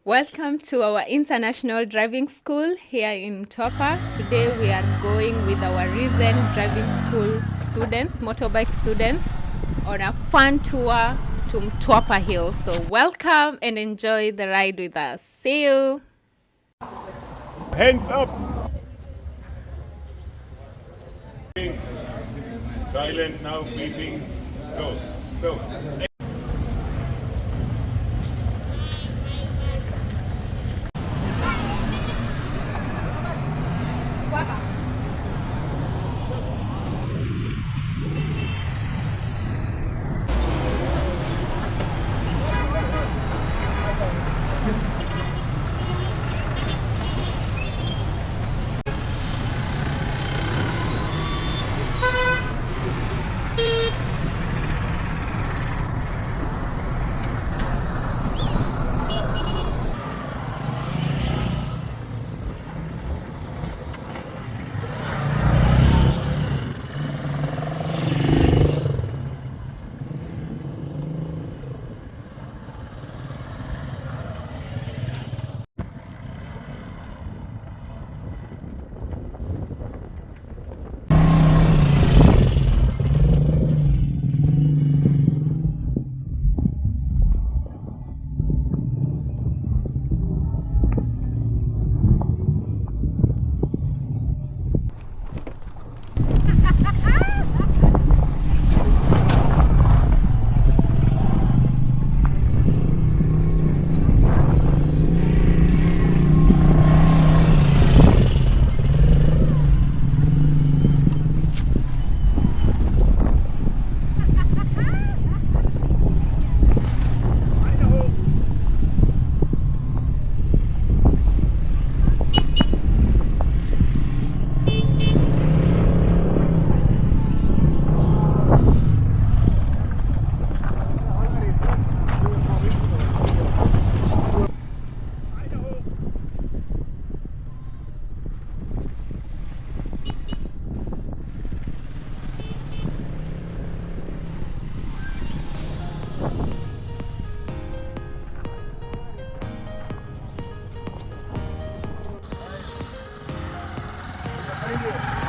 Welcome to our international driving school here in Mtwapa. Today we are going with our recent driving school students, motorbike students, on a fun tour to Mtwapa Hill. So welcome and enjoy the ride with us. See you. Hands up. Silent now, breathing. So.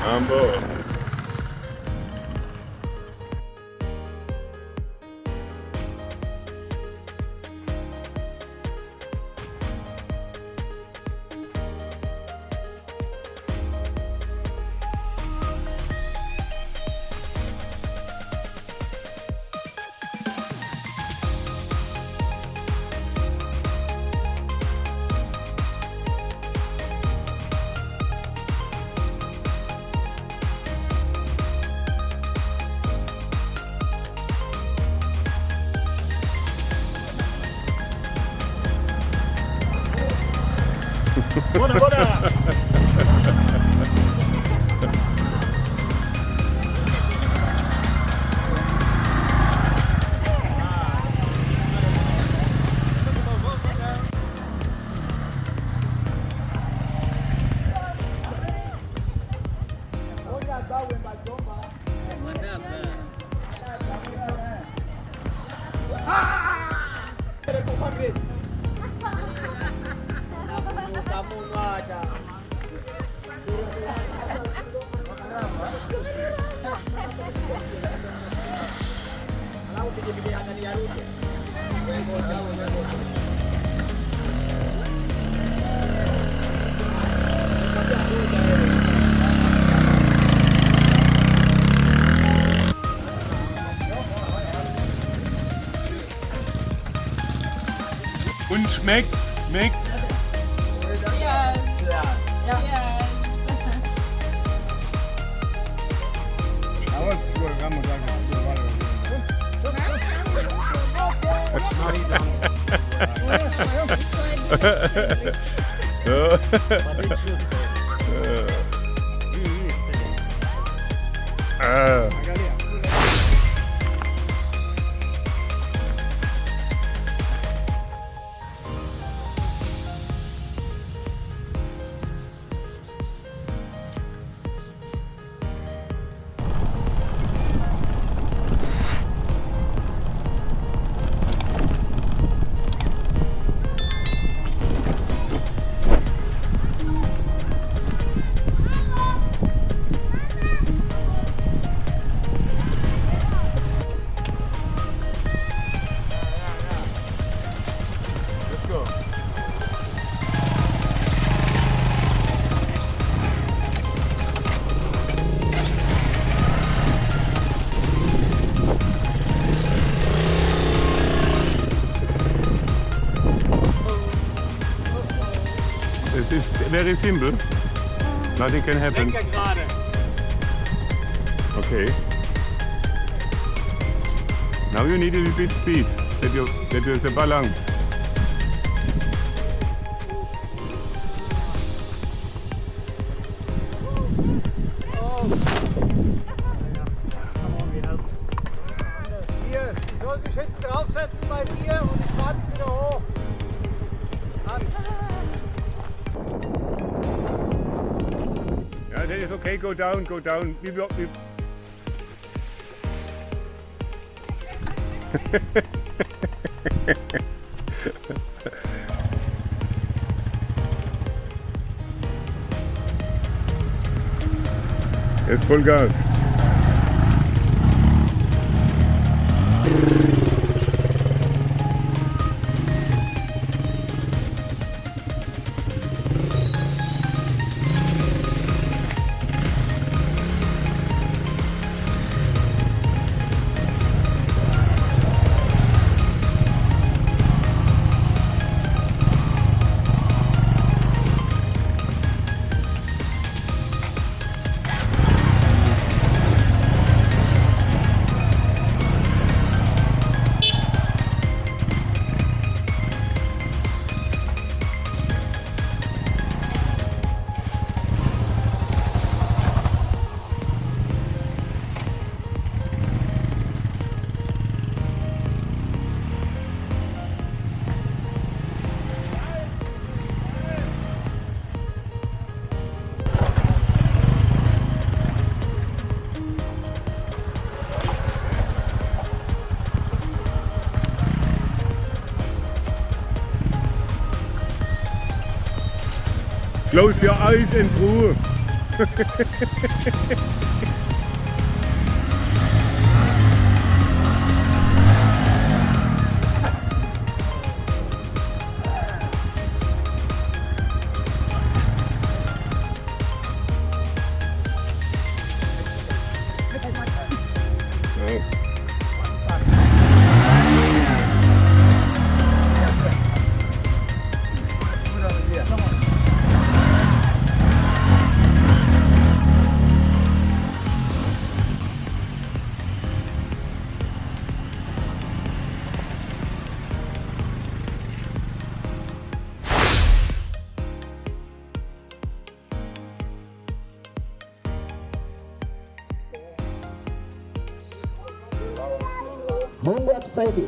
Bamburi. Bora! Und schmeckt? Yes. go. It is very simple. Nothing can happen. Lenker gerade. Okay. Now you need a little bit speed. That you the balance. Hier, die soll sich jetzt draufsetzen bei dir und ich fahre dich wieder hoch. Yeah, that is okay. Go down, go down. Jetzt Vollgas. Close your eyes and through. Mungu atusaidie.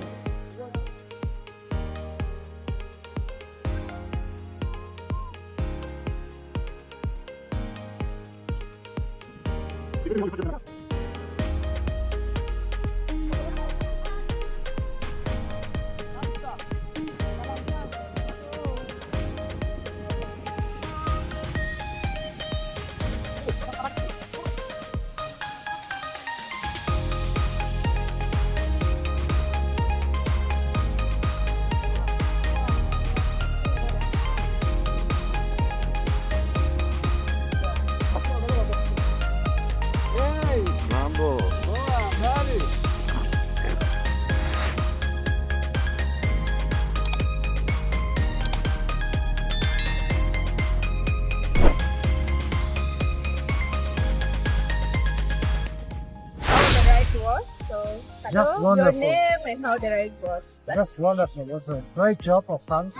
Just Hello, wonderful. your name and how the ride was. Just wonderful. It was a great job of Hans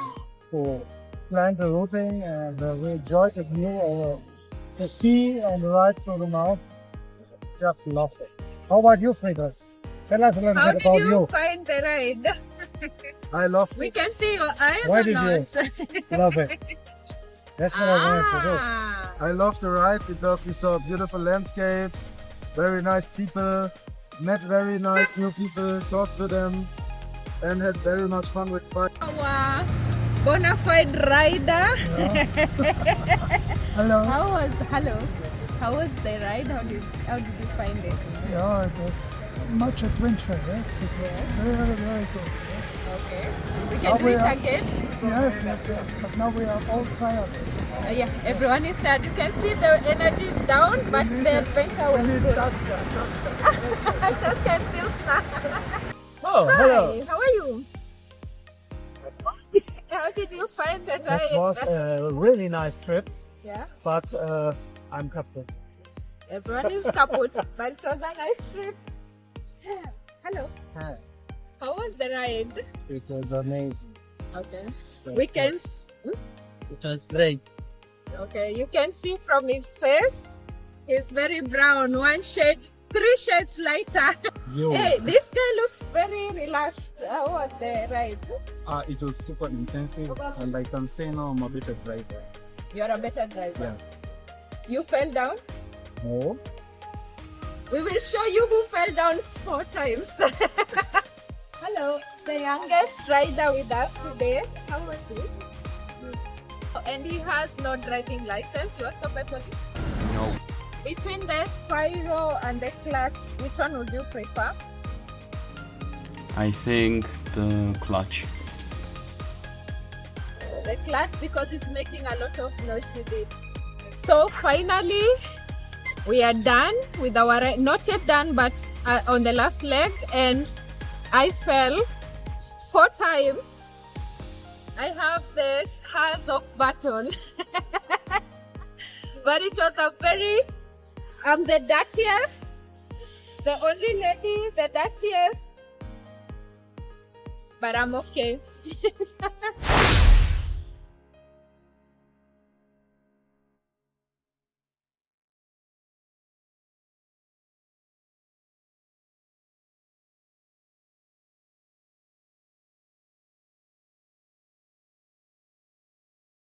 who planned the routing, and we enjoyed the view of the sea on the right through the mouth. Just lovely. How about you, Frieda? Tell us a little How bit did about you you. find the ride? I loved We it. can see your eyes Why or did not? Love it. That's what I wanted to do. Ah, I loved the ride because we saw beautiful landscapes, very nice people, met very nice new people, talked to them, and had very much fun with bike. our bona fide rider. Hello. How was the ride? How did you find it? Yeah, it was much adventure. Yes, it was very, very good. Yes. Okay. We How can do we it are- again. Yes, yes, yes. But now we are all tired. Yeah, everyone is tired. You can see the energy is down, but the adventure was good. Tusker and Pilsner. Oh, hello. Hi, how are you? How did you find the That ride? was a really nice trip, Yeah, but I'm kaput. everyone is kaput, but it was a nice trip. Hello. Hi. How was the ride? It was amazing. Okay. It was We can. great. It was great. Okay, you can see from his face, he's very brown. One shade, 3 shades lighter. Yo. Hey, this guy looks very relaxed. How was the ride? It was super intensive, and I can say now I'm a better driver. You're a better driver. Yeah. You fell down? No. We will show you who fell down 4 times. Hello, the youngest rider with us today. How was he? And he has no driving license. You are stopped by police? No. Between the spiral and the clutch, which one would you prefer? I think the clutch. The clutch, because it's making a lot of noise with it. So finally, we are done with our ride. Not yet done, but on the last leg, and I fell 4 times. I have the scars of battle. But it was a very, I'm the dirtiest, the only lady, the dirtiest. But I'm okay.